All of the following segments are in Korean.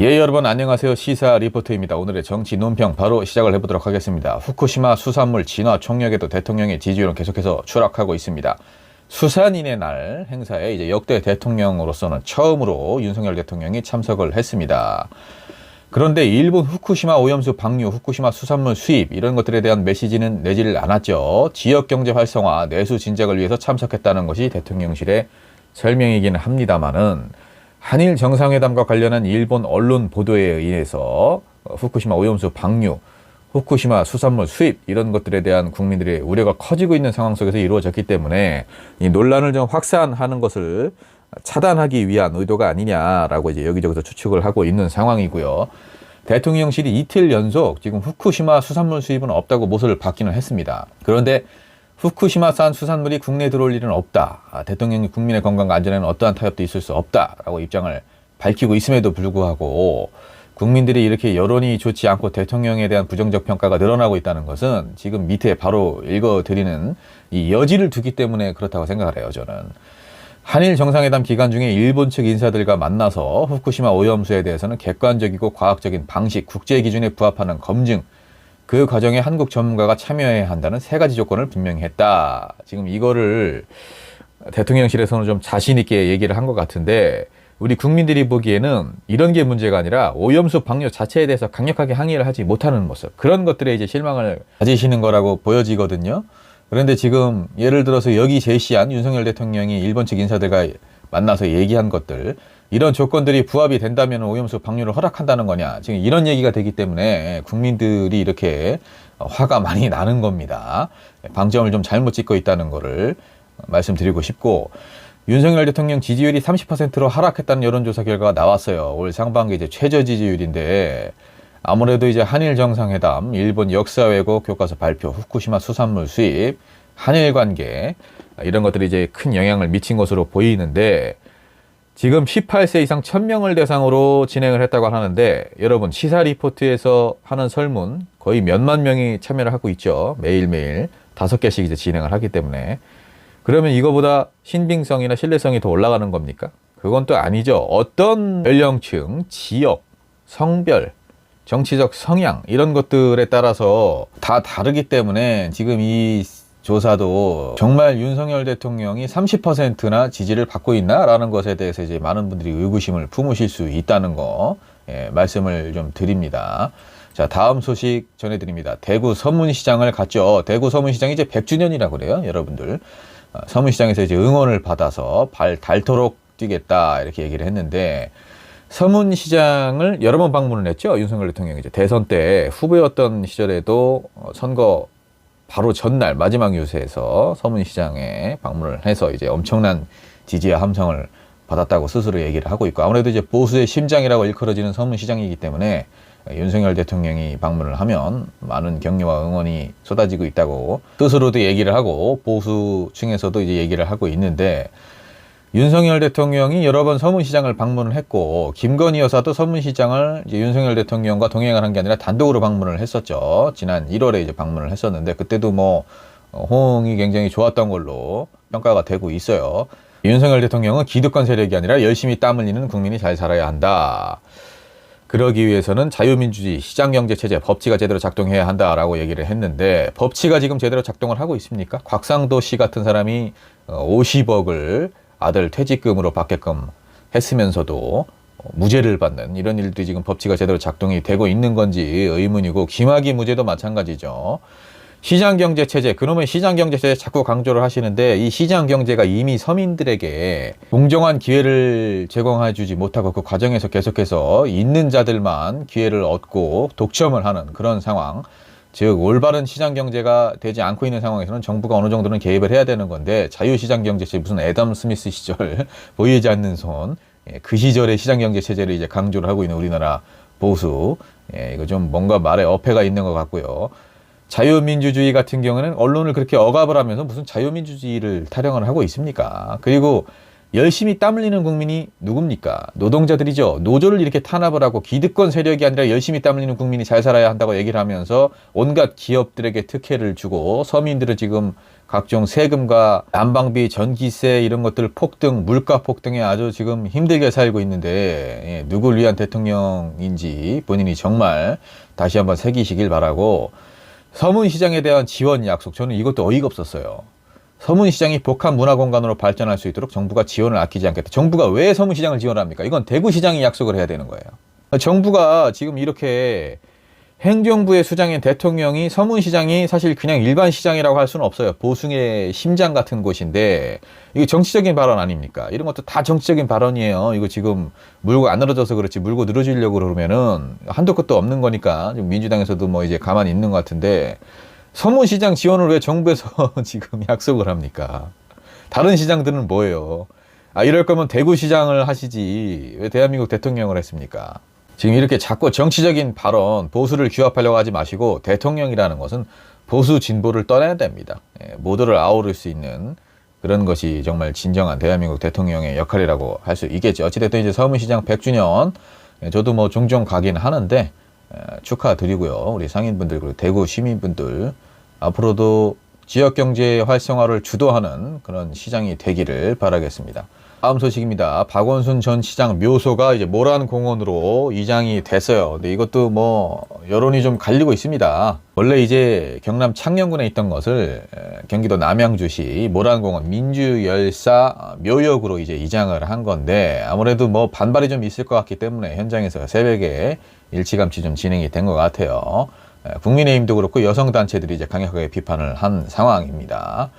예, 여러분 안녕하세요. 시사 리포터입니다. 오늘의 정치 논평 바로 시작을 해보도록 하겠습니다. 후쿠시마 수산물 진화 총력에도 대통령의 지지율은 계속해서 추락하고 있습니다. 수산인의 날 행사에 이제 역대 대통령으로서는 처음으로 윤석열 대통령이 참석을 했습니다. 그런데 일본 후쿠시마 오염수 방류, 후쿠시마 수산물 수입 이런 것들에 대한 메시지는 내지를 않았죠. 지역경제 활성화, 내수 진작을 위해서 참석했다는 것이 대통령실의 설명이기는 합니다만은 한일 정상회담과 관련한 일본 언론 보도에 의해서 후쿠시마 오염수 방류, 후쿠시마 수산물 수입 이런 것들에 대한 국민들의 우려가 커지고 있는 상황 속에서 이루어졌기 때문에 이 논란을 좀 확산하는 것을 차단하기 위한 의도가 아니냐라고 이제 여기저기서 추측을 하고 있는 상황이고요. 대통령실이 이틀 연속 지금 후쿠시마 수산물 수입은 없다고 모습을 받기는 했습니다. 그런데 후쿠시마산 수산물이 국내에 들어올 일은 없다. 대통령이 국민의 건강과 안전에는 어떠한 타협도 있을 수 없다라고 입장을 밝히고 있음에도 불구하고 국민들이 이렇게 여론이 좋지 않고 대통령에 대한 부정적 평가가 늘어나고 있다는 것은 지금 밑에 바로 읽어드리는 이 여지를 두기 때문에 그렇다고 생각을 해요, 저는. 한일 정상회담 기간 중에 일본 측 인사들과 만나서 후쿠시마 오염수에 대해서는 객관적이고 과학적인 방식, 국제 기준에 부합하는 검증, 그 과정에 한국 전문가가 참여해야 한다는 세 가지 조건을 분명히 했다. 지금 이거를 대통령실에서는 좀 자신 있게 얘기를 한 것 같은데 우리 국민들이 보기에는 이런 게 문제가 아니라 오염수 방류 자체에 대해서 강력하게 항의를 하지 못하는 모습, 그런 것들에 이제 실망을 가지시는 거라고 보여지거든요. 그런데 지금 예를 들어서 여기 제시한 윤석열 대통령이 일본 측 인사들과 만나서 얘기한 것들, 이런 조건들이 부합이 된다면 오염수 방류를 허락한다는 거냐, 지금 이런 얘기가 되기 때문에 국민들이 이렇게 화가 많이 나는 겁니다. 방점을 좀 잘못 찍고 있다는 거를 말씀드리고 싶고, 윤석열 대통령 지지율이 30%로 하락했다는 여론조사 결과가 나왔어요. 올 상반기 이제 최저 지지율인데 아무래도 이제 한일 정상회담, 일본 역사 왜곡 교과서 발표, 후쿠시마 수산물 수입, 한일 관계 이런 것들이 이제 큰 영향을 미친 것으로 보이는데, 지금 18세 이상 1000명을 대상으로 진행을 했다고 하는데, 여러분 시사 리포트에서 하는 설문 거의 몇만 명이 참여를 하고 있죠. 매일매일 5개씩 이제 진행을 하기 때문에. 그러면 이거보다 신빙성이나 신뢰성이 더 올라가는 겁니까? 그건 또 아니죠. 어떤 연령층, 지역, 성별, 정치적 성향 이런 것들에 따라서 다 다르기 때문에 지금 이 조사도 정말 윤석열 대통령이 30%나 지지를 받고 있나라는 것에 대해서 이제 많은 분들이 의구심을 품으실 수 있다는 거, 말씀을 좀 드립니다. 자, 다음 소식 전해드립니다. 대구 서문시장을 갔죠. 대구 서문시장이 이제 100주년이라고 그래요, 여러분들. 서문시장에서 이제 응원을 받아서 발 닳도록 뛰겠다 이렇게 얘기를 했는데, 서문시장을 여러 번 방문을 했죠. 윤석열 대통령이 이제 대선 때 후보였던 시절에도 선거 바로 전날 마지막 유세에서 서문시장에 방문을 해서 이제 엄청난 지지와 함성을 받았다고 스스로 얘기를 하고 있고, 아무래도 이제 보수의 심장이라고 일컬어지는 서문시장이기 때문에 윤석열 대통령이 방문을 하면 많은 격려와 응원이 쏟아지고 있다고 스스로도 얘기를 하고 보수층에서도 이제 얘기를 하고 있는데, 윤석열 대통령이 여러 번 서문시장을 방문을 했고, 김건희 여사도 서문시장을 이제 윤석열 대통령과 동행을 한 게 아니라 단독으로 방문을 했었죠. 지난 1월에 이제 방문을 했었는데 그때도 뭐 호응이 굉장히 좋았던 걸로 평가가 되고 있어요. 윤석열 대통령은 기득권 세력이 아니라 열심히 땀 흘리는 국민이 잘 살아야 한다. 그러기 위해서는 자유민주주의, 시장경제체제, 법치가 제대로 작동해야 한다라고 얘기를 했는데, 법치가 지금 제대로 작동을 하고 있습니까? 곽상도 씨 같은 사람이 50억을 아들 퇴직금으로 받게끔 했으면서도 무죄를 받는 이런 일들이 지금 법치가 제대로 작동이 되고 있는 건지 의문이고, 김학의 무죄도 마찬가지죠. 시장경제체제, 그놈의 시장경제체제 자꾸 강조를 하시는데, 이 시장경제가 이미 서민들에게 공정한 기회를 제공해주지 못하고 그 과정에서 계속해서 있는 자들만 기회를 얻고 독점을 하는 그런 상황, 즉 올바른 시장경제가 되지 않고 있는 상황에서는 정부가 어느 정도는 개입을 해야 되는 건데, 자유시장경제체 무슨 애덤 스미스 시절 보이지 않는 손, 그 시절의 시장경제체제를 이제 강조를 하고 있는 우리나라 보수, 이거 좀 뭔가 말에 어폐가 있는 것 같고요. 자유민주주의 같은 경우는 언론을 그렇게 억압을 하면서 무슨 자유민주주의를 타령을 하고 있습니까? 그리고 열심히 땀 흘리는 국민이 누굽니까? 노동자들이죠. 노조를 이렇게 탄압을 하고 기득권 세력이 아니라 열심히 땀 흘리는 국민이 잘 살아야 한다고 얘기를 하면서 온갖 기업들에게 특혜를 주고 서민들은 지금 각종 세금과 난방비, 전기세 이런 것들 폭등, 물가 폭등에 아주 지금 힘들게 살고 있는데 누굴 위한 대통령인지 본인이 정말 다시 한번 새기시길 바라고 서문시장에 대한 지원 약속 저는 이것도 어이가 없었어요. 서문시장이 복합 문화공간으로 발전할 수 있도록 정부가 지원을 아끼지 않겠다. 정부가 왜 서문시장을 지원합니까? 이건 대구시장이 약속을 해야 되는 거예요. 정부가 지금 이렇게 행정부의 수장인 대통령이 서문시장이 사실 그냥 일반 시장이라고 할 수는 없어요. 보수의 심장 같은 곳인데 이거 정치적인 발언 아닙니까? 이런 것도 다 정치적인 발언이에요. 이거 지금 물고 안 늘어져서 그렇지 물고 늘어지려고 그러면은 한도 끝도 없는 거니까 민주당에서도 뭐 이제 가만히 있는 것 같은데 서문시장 지원을 왜 정부에서 지금 약속을 합니까? 다른 시장들은 뭐예요? 이럴 거면 대구시장을 하시지 왜 대한민국 대통령을 했습니까? 지금 이렇게 자꾸 정치적인 발언, 보수를 규합하려고 하지 마시고 대통령이라는 것은 보수 진보를 떠나야 됩니다. 모두를 아우를 수 있는 그런 것이 정말 진정한 대한민국 대통령의 역할이라고 할 수 있겠죠. 어찌됐든 이제 서문시장 100주년 저도 뭐 종종 가긴 하는데 축하드리고요. 우리 상인분들 그리고 대구 시민분들 앞으로도 지역경제 활성화를 주도하는 그런 시장이 되기를 바라겠습니다. 다음 소식입니다. 박원순 전 시장 묘소가 이제 모란공원으로 이장이 됐어요. 근데 이것도 뭐 여론이 좀 갈리고 있습니다. 원래 이제 경남 창녕군에 있던 것을 경기도 남양주시 모란공원 민주열사 묘역으로 이제 이장을 한 건데 아무래도 뭐 반발이 좀 있을 것 같기 때문에 현장에서 새벽에 일찌감치 좀 진행이 된 것 같아요. 국민의힘도 그렇고 여성단체들이 이제 강력하게 비판을 한 상황입니다.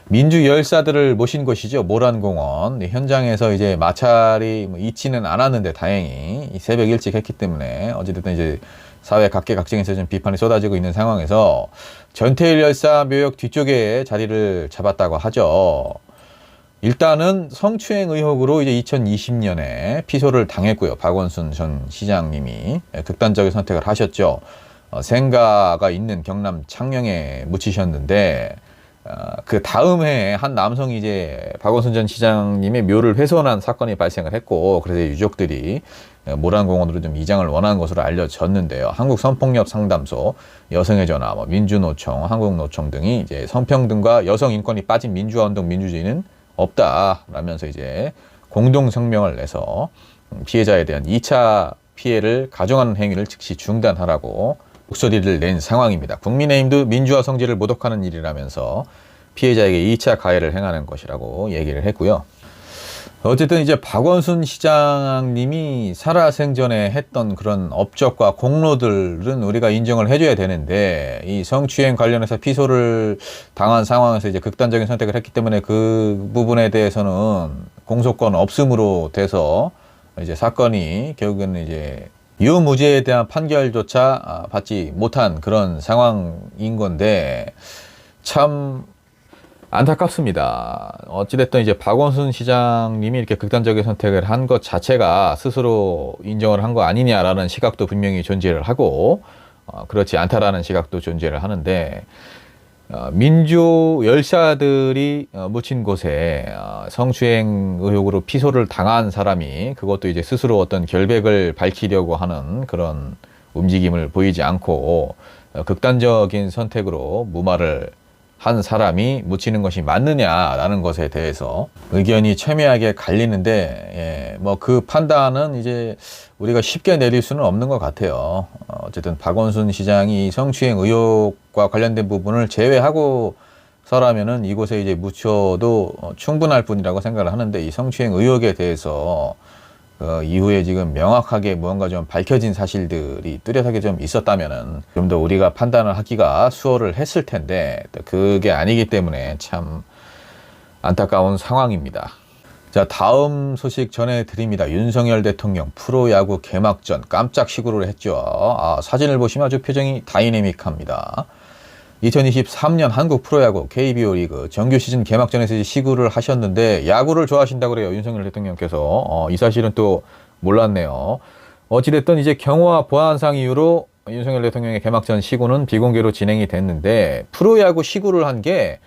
민주 열사들을 모신 곳이죠. 모란공원. 현장에서 이제 마찰이 있지는 않았는데 다행히 새벽 일찍 했기 때문에 어찌됐든 이제 사회 각계각층에서 좀 비판이 쏟아지고 있는 상황에서 전태일 열사 묘역 뒤쪽에 자리를 잡았다고 하죠. 일단은 성추행 의혹으로 이제 2020년에 피소를 당했고요. 박원순 전 시장님이 극단적인 선택을 하셨죠. 생가가 있는 경남 창녕에 묻히셨는데 그 다음 해에 한 남성이 이제 박원순 전 시장님의 묘를 훼손한 사건이 발생을 했고 그래서 유족들이 모란공원으로 좀 이장을 원하는 것으로 알려졌는데요. 한국성폭력상담소, 여성의 전화, 민주노총, 한국노총 등이 이제 성평등과 여성 인권이 빠진 민주화운동 민주주의는 없다라면서 이제 공동 성명을 내서 피해자에 대한 2차 피해를 가중하는 행위를 즉시 중단하라고 목소리를 낸 상황입니다. 국민의힘도 민주화 성질을 모독하는 일이라면서 피해자에게 2차 가해를 행하는 것이라고 얘기를 했고요. 어쨌든 이제 박원순 시장님이 살아생전에 했던 그런 업적과 공로들은 우리가 인정을 해줘야 되는데 이 성추행 관련해서 피소를 당한 상황에서 이제 극단적인 선택을 했기 때문에 그 부분에 대해서는 공소권 없음으로 돼서 이제 사건이 결국에는 이제 유무죄에 대한 판결조차 받지 못한 그런 상황인 건데 참 안타깝습니다. 어찌됐든 이제 박원순 시장님이 이렇게 극단적인 선택을 한 것 자체가 스스로 인정을 한 거 아니냐라는 시각도 분명히 존재를 하고 그렇지 않다라는 시각도 존재를 하는데 민주 열사들이 묻힌 곳에 성추행 의혹으로 피소를 당한 사람이 그것도 이제 스스로 어떤 결백을 밝히려고 하는 그런 움직임을 보이지 않고 극단적인 선택으로 무마를 한 사람이 묻히는 것이 맞느냐라는 것에 대해서 의견이 첨예하게 갈리는데 뭐 그 판단은 이제 우리가 쉽게 내릴 수는 없는 것 같아요. 어쨌든 박원순 시장이 성추행 의혹과 관련된 부분을 제외하고서라면은 이곳에 이제 묻혀도 충분할 뿐이라고 생각을 하는데 이 성추행 의혹에 대해서 이후에 지금 명확하게 무언가 좀 밝혀진 사실들이 뚜렷하게 좀 있었다면은 좀 더 우리가 판단을 하기가 수월을 했을 텐데 그게 아니기 때문에 참 안타까운 상황입니다. 자, 다음 소식 전해드립니다. 윤석열 대통령 프로야구 개막전 깜짝 시구를 했죠. 사진을 보시면 아주 표정이 다이내믹합니다. 2023년 한국 프로야구 KBO 리그 정규 시즌 개막전에서 시구를 하셨는데 야구를 좋아하신다고 그래요. 윤석열 대통령께서. 이 사실은 또 몰랐네요. 어찌됐든 이제 경호와 보안상 이유로 윤석열 대통령의 개막전 시구는 비공개로 진행이 됐는데 프로야구 시구를 한 게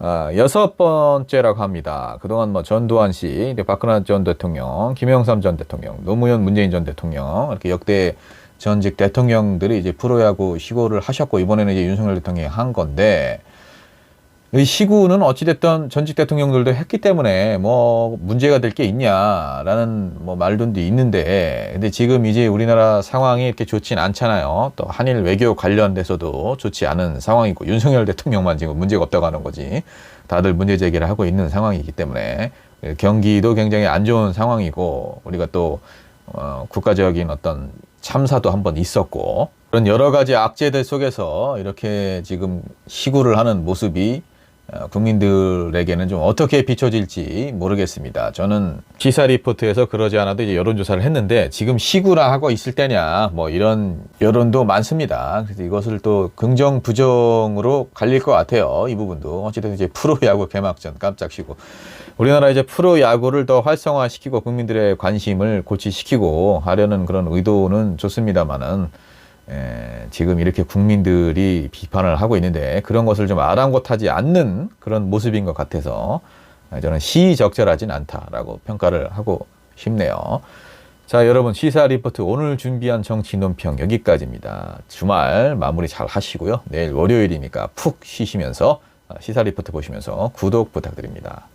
여섯 번째라고 합니다. 그동안 뭐 전두환 씨, 박근혜 전 대통령, 김영삼 전 대통령, 노무현 문재인 전 대통령 이렇게 역대 전직 대통령들이 이제 프로야구 시구를 하셨고 이번에는 이제 윤석열 대통령이 한 건데 이 시구는 어찌됐든 전직 대통령들도 했기 때문에 뭐 문제가 될 게 있냐라는 뭐 말도 있는데 근데 지금 이제 우리나라 상황이 이렇게 좋진 않잖아요. 또 한일 외교 관련돼서도 좋지 않은 상황이고 윤석열 대통령만 지금 문제가 없다고 하는 거지. 다들 문제 제기를 하고 있는 상황이기 때문에 경기도 굉장히 안 좋은 상황이고 우리가 또 국가적인 어떤 참사도 한번 있었고 그런 여러 가지 악재들 속에서 이렇게 지금 시구를 하는 모습이 국민들에게는 좀 어떻게 비춰질지 모르겠습니다. 저는 시사 리포트에서 그러지 않아도 이제 여론조사를 했는데 지금 시구나 하고 있을 때냐 뭐 이런 여론도 많습니다. 그래서 이것을 또 긍정 부정으로 갈릴 것 같아요. 이 부분도 어쨌든 이제 프로야구 개막전 깜짝 시구. 우리나라 이제 프로야구를 더 활성화시키고 국민들의 관심을 고취시키고 하려는 그런 의도는 좋습니다만은 지금 이렇게 국민들이 비판을 하고 있는데 그런 것을 좀 아랑곳하지 않는 그런 모습인 것 같아서 저는 시적절하진 않다라고 평가를 하고 싶네요. 자, 여러분 시사 리포트 오늘 준비한 정치 논평 여기까지입니다. 주말 마무리 잘 하시고요. 내일 월요일이니까 푹 쉬시면서 시사 리포트 보시면서 구독 부탁드립니다.